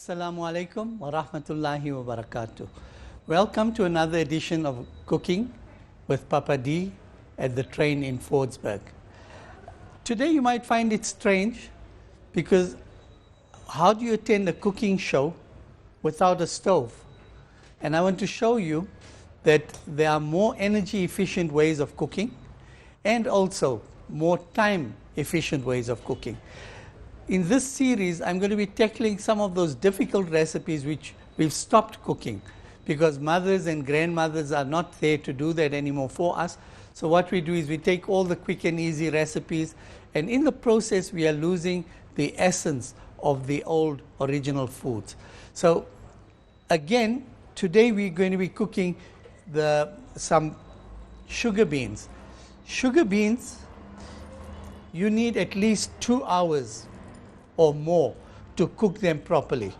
Assalamu alaikum wa rahmatullahi wa barakatuh. Welcome to another edition of Cooking with Papa D at the train in Fordsburg. Today you might find it strange because how do you attend a cooking show without a stove? And I want to show you that there are more energy efficient ways of cooking and also more time efficient ways of cooking. In this series, I'm going to be tackling some of those difficult recipes which we've stopped cooking because mothers and grandmothers are not there to do that anymore for us. So what we do is we take all the quick and easy recipes, and in the process we are losing the essence of the old original foods. So again, today we're going to be cooking some sugar beans. Sugar beans, you need at least 2 hours or more to cook them properly.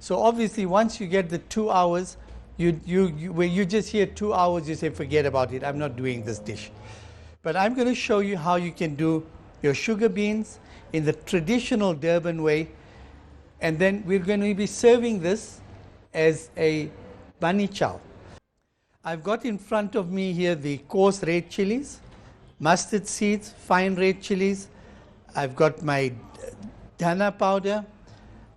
So obviously once you get the 2 hours, when you just hear 2 hours, you say, forget about it, I'm not doing this dish. But I'm going to show you how you can do your sugar beans in the traditional Durban way, and then we're going to be serving this as a bunny chow. I've got in front of me here the coarse red chilies, mustard seeds, fine red chilies. I've got my dhana powder.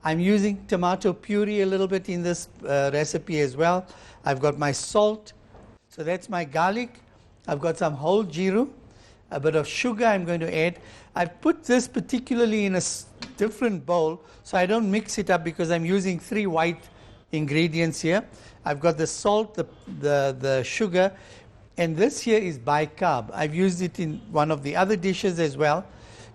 I'm using tomato puree a little bit in this recipe as well. I've got my salt. So that's my garlic. I've got some whole jiru, a bit of sugar I'm going to add. I've put this particularly in a different bowl so I don't mix it up because I'm using 3 white ingredients here. I've got the salt, the sugar, and this here is bicarb. I've used it in one of the other dishes as well.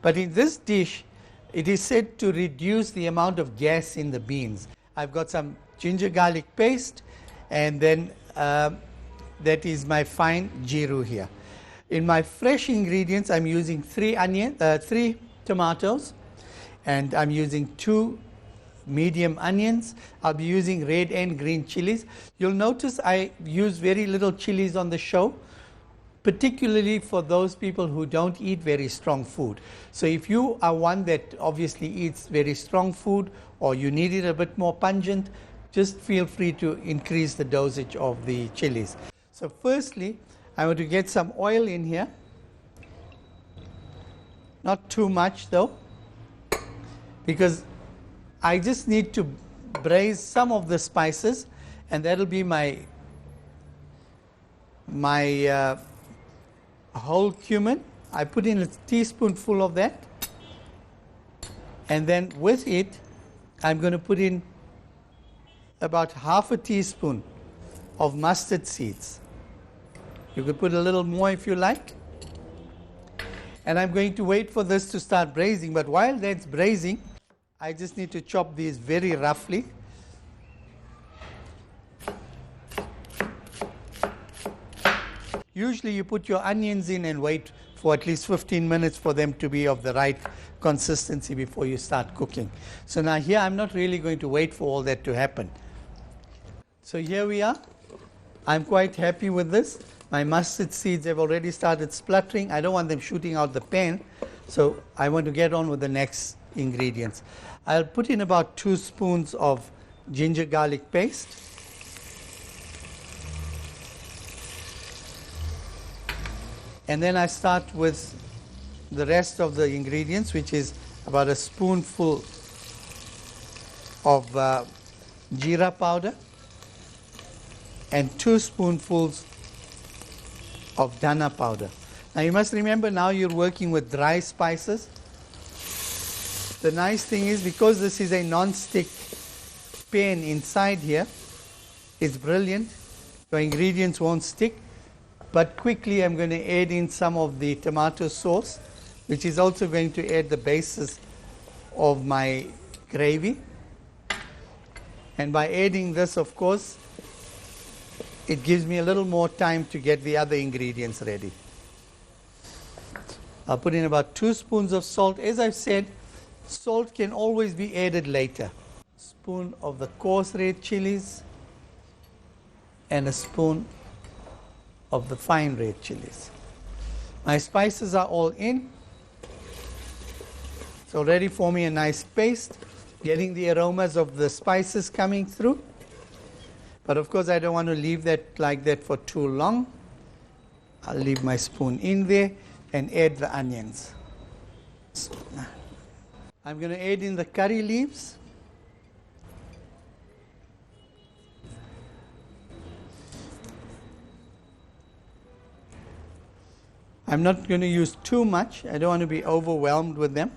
But in this dish, it is said to reduce the amount of gas in the beans. I've got some ginger garlic paste, and then that is my fine jiru here. In my fresh ingredients, I'm using 3 tomatoes, and I'm using 2 medium onions. I'll be using red and green chilies. You'll notice I use very little chilies on the show, particularly for those people who don't eat very strong food. So if you are one that obviously eats very strong food or you need it a bit more pungent, just feel free to increase the dosage of the chilies. So firstly, I want to get some oil in here. Not too much though, because I just need to braise some of the spices, and that'll be my whole cumin. I put in a teaspoonful of that, and then with it I'm going to put in about half a teaspoon of mustard seeds. You could put a little more if you like, and I'm going to wait for this to start braising. But while that's braising, I just need to chop these very roughly. Usually you put your onions in and wait for at least 15 minutes for them to be of the right consistency before you start cooking. So now here I'm not really going to wait for all that to happen. So here we are. I'm quite happy with this. My mustard seeds have already started spluttering. I don't want them shooting out the pan, so I want to get on with the next ingredients. I'll put in about 2 spoons of ginger garlic paste. And then I start with the rest of the ingredients, which is about a spoonful of jeera powder and 2 spoonfuls of dhana powder. Now you must remember, now you're working with dry spices. The nice thing is, because this is a non-stick pan inside here, it's brilliant. Your ingredients won't stick. But quickly I'm going to add in some of the tomato sauce, which is also going to add the basis of my gravy. And by adding this, of course, it gives me a little more time to get the other ingredients ready. I'll put in about 2 spoons of salt. As I've said, salt can always be added later. Spoon of the coarse red chilies and a spoon of the fine red chilies. My spices are all in. It's already forming a nice paste. getting the aromas of the spices coming through. But of course I don't want to leave that like that for too long. I'll leave my spoon in there and add the onions. I'm going to add in the curry leaves. I'm not going to use too much. I don't want to be overwhelmed with them.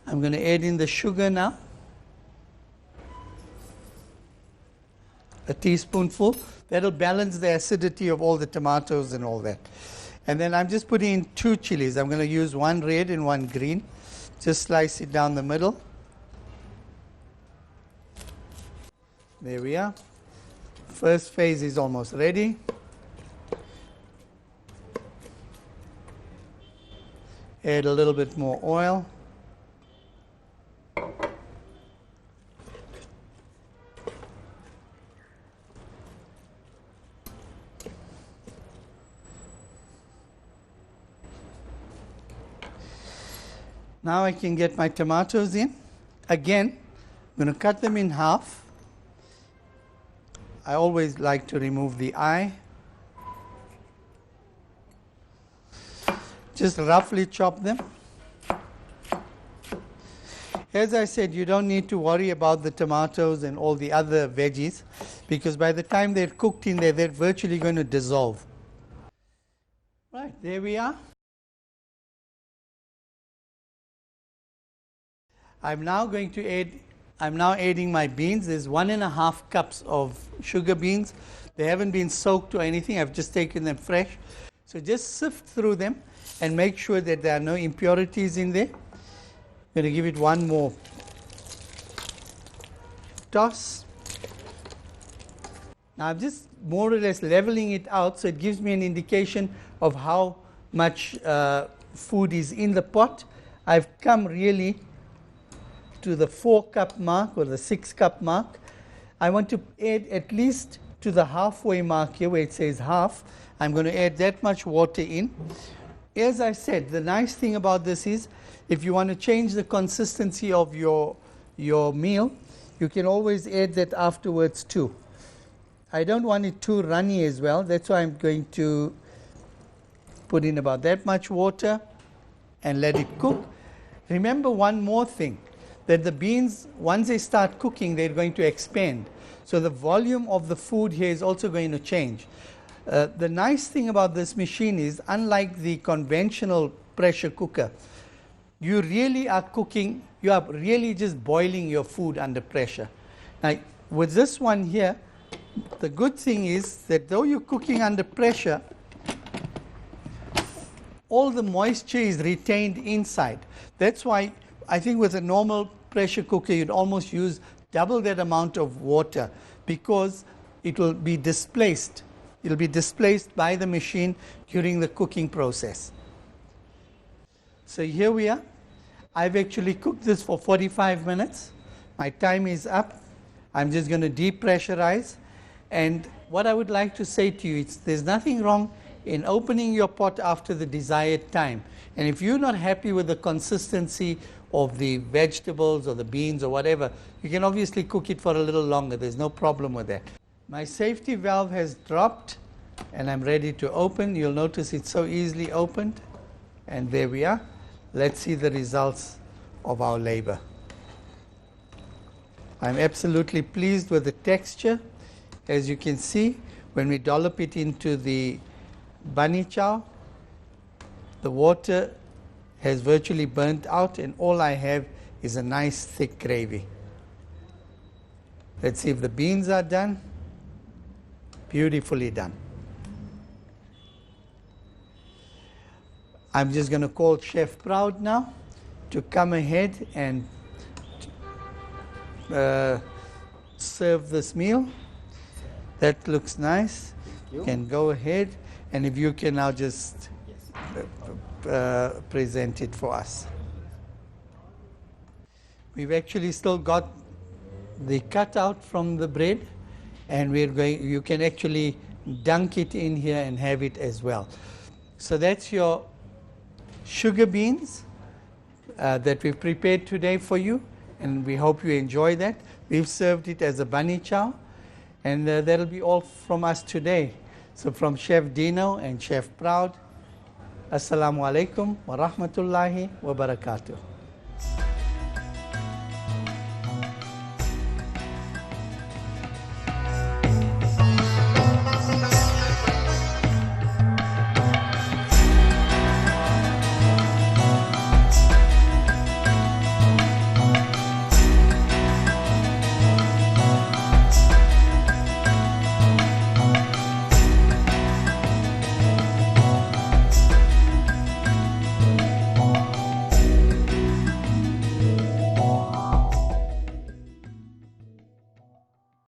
I'm going to add in the sugar now. A teaspoonful. That'll balance the acidity of all the tomatoes and all that. And then I'm just putting in 2 chilies. I'm going to use one red and one green. Just slice it down the middle. There we are. First phase is almost ready. Add a little bit more oil. Now I can get my tomatoes in. Again, I'm going to cut them in half. I always like to remove the eye. Just roughly chop them. As I said, you don't need to worry about the tomatoes and all the other veggies, because by the time they're cooked in there, they're virtually going to dissolve. Right, there we are. I'm now adding my beans. There's 1.5 cups of sugar beans. They haven't been soaked or anything. I've just taken them fresh. So just sift through them and make sure that there are no impurities in there. I'm going to give it one more toss. Now I'm just more or less leveling it out, so it gives me an indication of how much food is in the pot. I've come really to the 4-cup mark or the 6-cup mark. I want to add at least to the halfway mark here where it says half. I'm going to add that much water in. As I said, the nice thing about this is if you want to change the consistency of your meal, you can always add that afterwards too. I don't want it too runny as well. That's why I'm going to put in about that much water and let it cook. Remember one more thing, that the beans, once they start cooking, they're going to expand. So the volume of the food here is also going to change. The nice thing about this machine is, unlike the conventional pressure cooker, you really are cooking, you are really just boiling your food under pressure. Now, with this one here, the good thing is that though you're cooking under pressure, all the moisture is retained inside. That's why I think with a normal pressure cooker, you'd almost use double that amount of water, because it will be displaced. It will be displaced by the machine during the cooking process. So here we are. I've actually cooked this for 45 minutes. My time is up. I'm just going to depressurize. And what I would like to say to you is there's nothing wrong in opening your pot after the desired time. And if you're not happy with the consistency of the vegetables or the beans or whatever, you can obviously cook it for a little longer. There's no problem with that. My safety valve has dropped and I'm ready to open. You'll notice it's so easily opened. And there we are. Let's see the results of our labor. I'm absolutely pleased with the texture. As you can see, when we dollop it into the bunny chow, the water has virtually burnt out and all I have is a nice thick gravy. Let's see if the beans are done. Beautifully done. I'm just going to call Chef Proud now to come ahead and serve this meal. That looks nice. You can go ahead, and if you can now just present it for us. We've actually still got the cutout from the bread, and you can actually dunk it in here and have it as well. So that's your sugar beans that we've prepared today for you. and we hope you enjoy that. We've served it as a bunny chow, and that'll be all from us today. So from Chef Dino and Chef Proud, Assalamu alaikum wa rahmatullahi wa barakatuh.